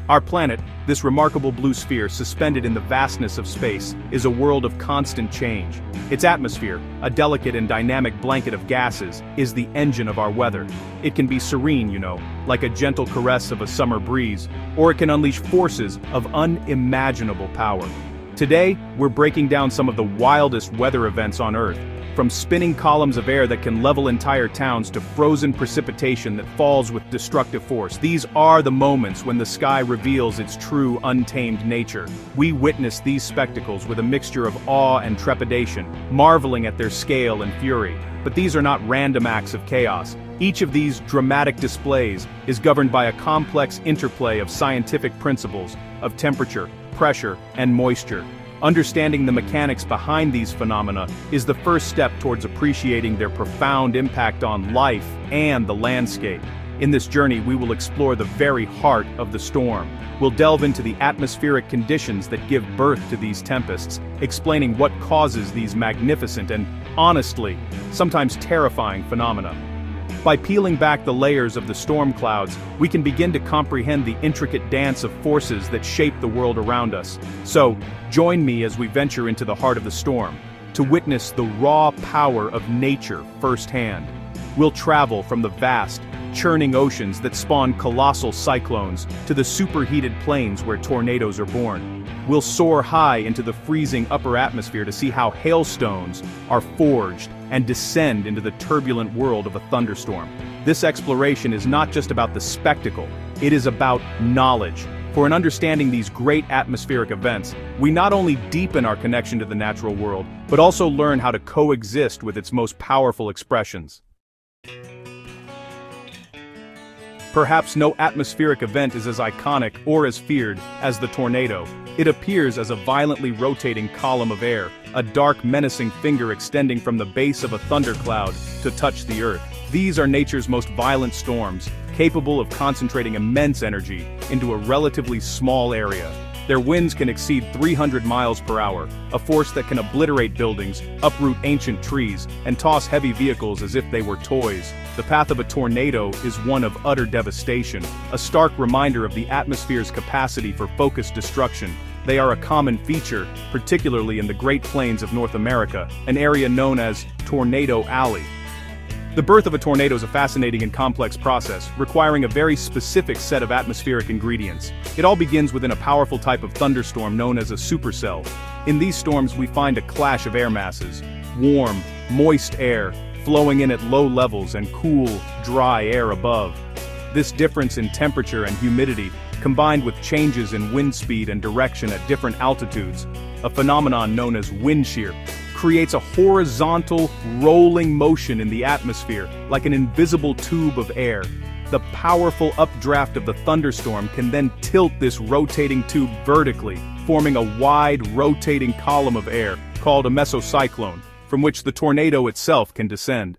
Our planet, this remarkable blue sphere suspended in the vastness of space, is a world of constant change. Its atmosphere, a delicate and dynamic blanket of gases, is the engine of our weather. It can be serene, like a gentle caress of a summer breeze, or it can unleash forces of unimaginable power. Today, we're breaking down some of the wildest weather events on Earth, from spinning columns of air that can level entire towns to frozen precipitation that falls with destructive force. These are the moments when the sky reveals its true untamed nature. We witness these spectacles with a mixture of awe and trepidation, marveling at their scale and fury. But these are not random acts of chaos. Each of these dramatic displays is governed by a complex interplay of scientific principles, of temperature, pressure, and moisture. Understanding the mechanics behind these phenomena is the first step towards appreciating their profound impact on life and the landscape. In this journey, we will explore the very heart of the storm. We'll delve into the atmospheric conditions that give birth to these tempests, explaining what causes these magnificent and, honestly, sometimes terrifying phenomena. By peeling back the layers of the storm clouds, we can begin to comprehend the intricate dance of forces that shape the world around us. So, join me as we venture into the heart of the storm, to witness the raw power of nature firsthand. We'll travel from the vast, churning oceans that spawn colossal cyclones to the superheated plains where tornadoes are born. We'll soar high into the freezing upper atmosphere to see how hailstones are forged and descend into the turbulent world of a thunderstorm. This exploration is not just about the spectacle, it is about knowledge. For in understanding these great atmospheric events, we not only deepen our connection to the natural world, but also learn how to coexist with its most powerful expressions. Perhaps no atmospheric event is as iconic or as feared as the tornado. It appears as a violently rotating column of air, a dark menacing finger extending from the base of a thundercloud to touch the earth. These are nature's most violent storms, capable of concentrating immense energy into a relatively small area. Their winds can exceed 300 miles per hour, a force that can obliterate buildings, uproot ancient trees, and toss heavy vehicles as if they were toys. The path of a tornado is one of utter devastation, a stark reminder of the atmosphere's capacity for focused destruction. They are a common feature, particularly in the Great Plains of North America, an area known as Tornado Alley. The birth of a tornado is a fascinating and complex process, requiring a very specific set of atmospheric ingredients. It all begins within a powerful type of thunderstorm known as a supercell. In these storms we find a clash of air masses: warm, moist air, flowing in at low levels, and cool, dry air above. This difference in temperature and humidity, combined with changes in wind speed and direction at different altitudes, a phenomenon known as wind shear, creates a horizontal, rolling motion in the atmosphere, like an invisible tube of air. The powerful updraft of the thunderstorm can then tilt this rotating tube vertically, forming a wide, rotating column of air, called a mesocyclone, from which the tornado itself can descend.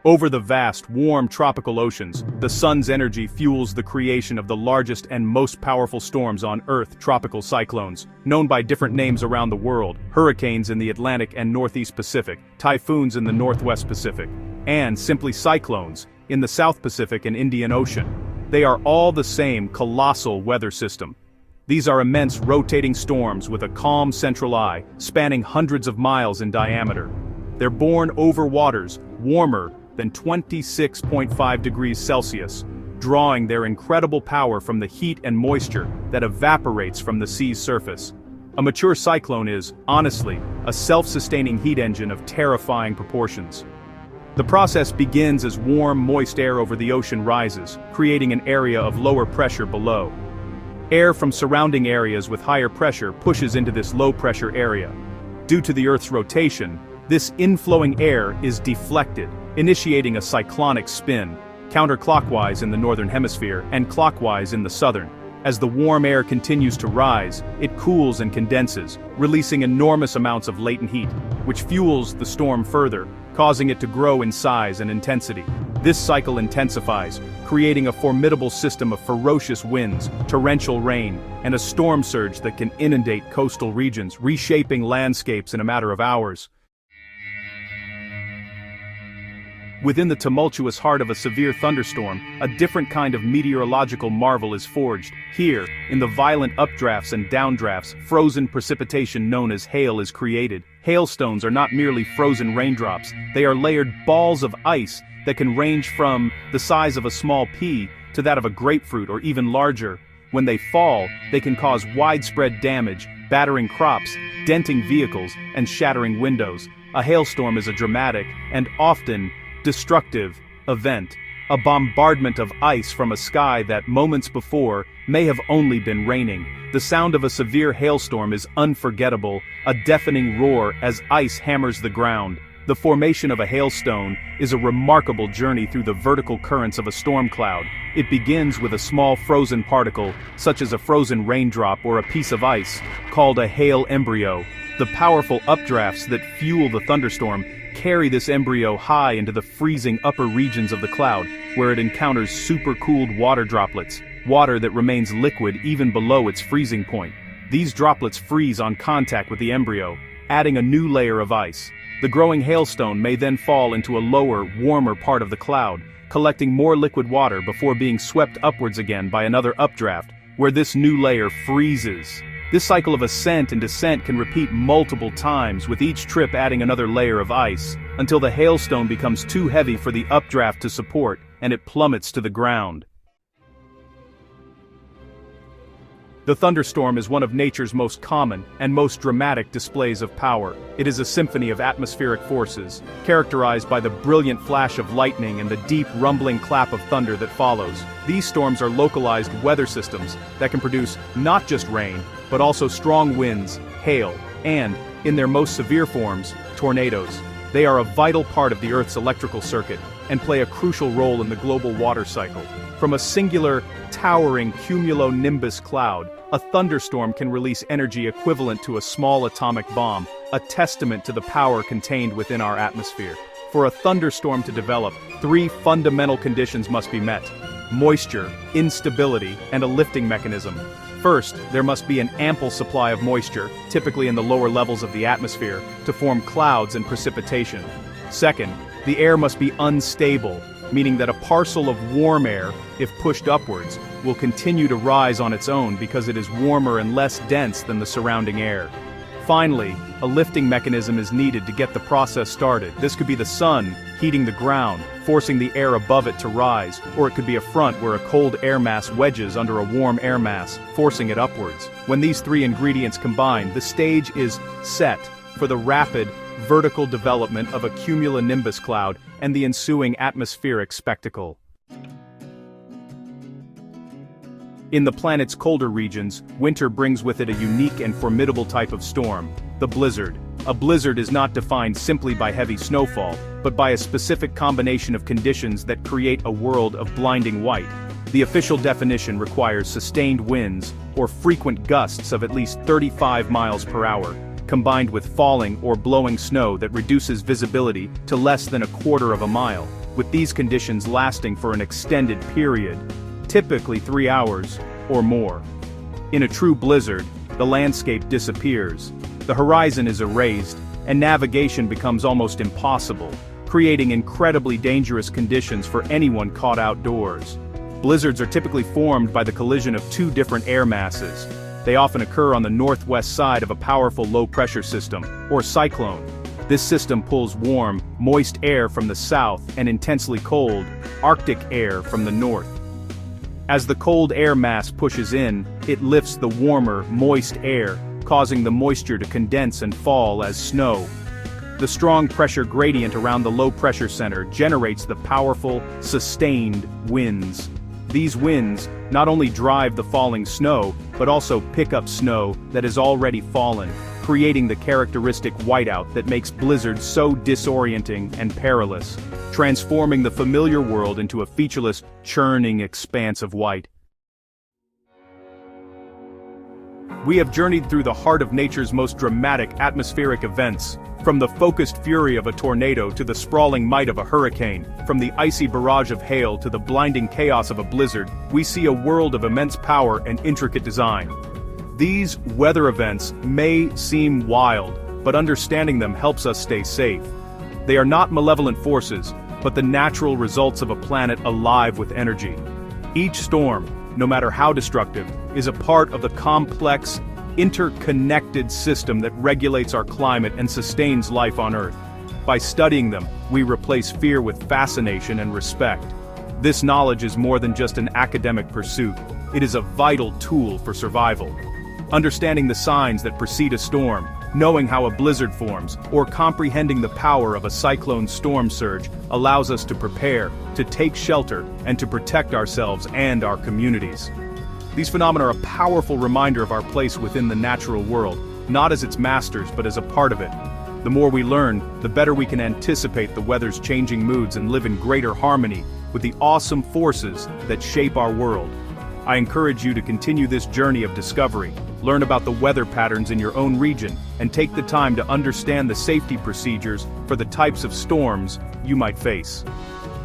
Over the vast, warm tropical oceans, the sun's energy fuels the creation of the largest and most powerful storms on Earth: tropical cyclones, known by different names around the world: hurricanes in the Atlantic and Northeast Pacific, typhoons in the Northwest Pacific, and simply cyclones in the South Pacific and Indian Ocean. They are all the same colossal weather system. These are immense rotating storms with a calm central eye, spanning hundreds of miles in diameter. They're born over waters warmer than 26.5 degrees Celsius, drawing their incredible power from the heat and moisture that evaporates from the sea's surface. A mature cyclone is, honestly, a self-sustaining heat engine of terrifying proportions. The process begins as warm, moist air over the ocean rises, creating an area of lower pressure below. Air from surrounding areas with higher pressure pushes into this low-pressure area. Due to the Earth's rotation, this inflowing air is deflected, initiating a cyclonic spin, counterclockwise in the northern hemisphere and clockwise in the southern. As the warm air continues to rise, it cools and condenses, releasing enormous amounts of latent heat, which fuels the storm further, causing it to grow in size and intensity. This cycle intensifies, creating a formidable system of ferocious winds, torrential rain, and a storm surge that can inundate coastal regions, reshaping landscapes in a matter of hours. Within the tumultuous heart of a severe thunderstorm, a different kind of meteorological marvel is forged. Here, in the violent updrafts and downdrafts, frozen precipitation known as hail is created. Hailstones are not merely frozen raindrops, they are layered balls of ice that can range from the size of a small pea to that of a grapefruit or even larger. When they fall, they can cause widespread damage, battering crops, denting vehicles, and shattering windows. A hailstorm is a dramatic, and often destructive, event. A bombardment of ice from a sky that moments before may have only been raining. The sound of a severe hailstorm is unforgettable, a deafening roar as ice hammers the ground. The formation of a hailstone is a remarkable journey through the vertical currents of a storm cloud. It begins with a small frozen particle, such as a frozen raindrop or a piece of ice, called a hail embryo. The powerful updrafts that fuel the thunderstorm carry this embryo high into the freezing upper regions of the cloud, where it encounters supercooled water droplets, water that remains liquid even below its freezing point. These droplets freeze on contact with the embryo, adding a new layer of ice. The growing hailstone may then fall into a lower, warmer part of the cloud, collecting more liquid water before being swept upwards again by another updraft, where this new layer freezes. This cycle of ascent and descent can repeat multiple times, with each trip adding another layer of ice, until the hailstone becomes too heavy for the updraft to support, and it plummets to the ground. The thunderstorm is one of nature's most common and most dramatic displays of power. It is a symphony of atmospheric forces, characterized by the brilliant flash of lightning and the deep rumbling clap of thunder that follows. These storms are localized weather systems that can produce not just rain, but also strong winds, hail, and, in their most severe forms, tornadoes. They are a vital part of the Earth's electrical circuit and play a crucial role in the global water cycle. From a singular, towering cumulonimbus cloud, a thunderstorm can release energy equivalent to a small atomic bomb, a testament to the power contained within our atmosphere. For a thunderstorm to develop, three fundamental conditions must be met: moisture, instability, and a lifting mechanism. First, there must be an ample supply of moisture, typically in the lower levels of the atmosphere, to form clouds and precipitation. Second, the air must be unstable, meaning that a parcel of warm air, if pushed upwards, will continue to rise on its own because it is warmer and less dense than the surrounding air. Finally, a lifting mechanism is needed to get the process started. This could be the sun heating the ground, forcing the air above it to rise, or it could be a front where a cold air mass wedges under a warm air mass, forcing it upwards. When these three ingredients combine, the stage is set for the rapid, vertical development of a cumulonimbus cloud and the ensuing atmospheric spectacle. In the planet's colder regions, winter brings with it a unique and formidable type of storm, the blizzard. A blizzard is not defined simply by heavy snowfall, but by a specific combination of conditions that create a world of blinding white. The official definition requires sustained winds, or frequent gusts of at least 35 miles per hour, combined with falling or blowing snow that reduces visibility to less than a quarter of a mile, with these conditions lasting for an extended period, typically 3 hours or more. In a true blizzard, the landscape disappears, the horizon is erased, and navigation becomes almost impossible, creating incredibly dangerous conditions for anyone caught outdoors. Blizzards are typically formed by the collision of two different air masses. They often occur on the northwest side of a powerful low-pressure system, or cyclone. This system pulls warm, moist air from the south and intensely cold, Arctic air from the north. As the cold air mass pushes in, it lifts the warmer, moist air, causing the moisture to condense and fall as snow. The strong pressure gradient around the low-pressure center generates the powerful, sustained winds. These winds not only drive the falling snow, but also pick up snow that has already fallen, creating the characteristic whiteout that makes blizzards so disorienting and perilous, transforming the familiar world into a featureless, churning expanse of white. We have journeyed through the heart of nature's most dramatic atmospheric events, from the focused fury of a tornado to the sprawling might of a hurricane, from the icy barrage of hail to the blinding chaos of a blizzard. We see a world of immense power and intricate design. These weather events may seem wild, but understanding them helps us stay safe. They are not malevolent forces, but the natural results of a planet alive with energy. Each storm, no matter how destructive, is a part of the complex, interconnected system that regulates our climate and sustains life on Earth. By studying them, we replace fear with fascination and respect. This knowledge is more than just an academic pursuit, it is a vital tool for survival. Understanding the signs that precede a storm, knowing how a blizzard forms, or comprehending the power of a cyclone storm surge allows us to prepare, to take shelter, and to protect ourselves and our communities. These phenomena are a powerful reminder of our place within the natural world, not as its masters but as a part of it. The more we learn, the better we can anticipate the weather's changing moods and live in greater harmony with the awesome forces that shape our world. I encourage you to continue this journey of discovery, learn about the weather patterns in your own region, and take the time to understand the safety procedures for the types of storms you might face.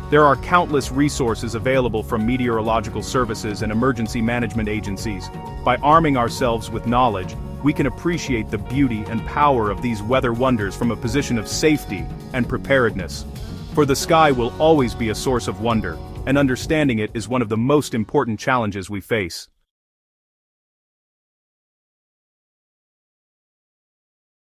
There are countless resources available from meteorological services and emergency management agencies. By arming ourselves with knowledge, we can appreciate the beauty and power of these weather wonders from a position of safety and preparedness. For the sky will always be a source of wonder, and understanding it is one of the most important challenges we face.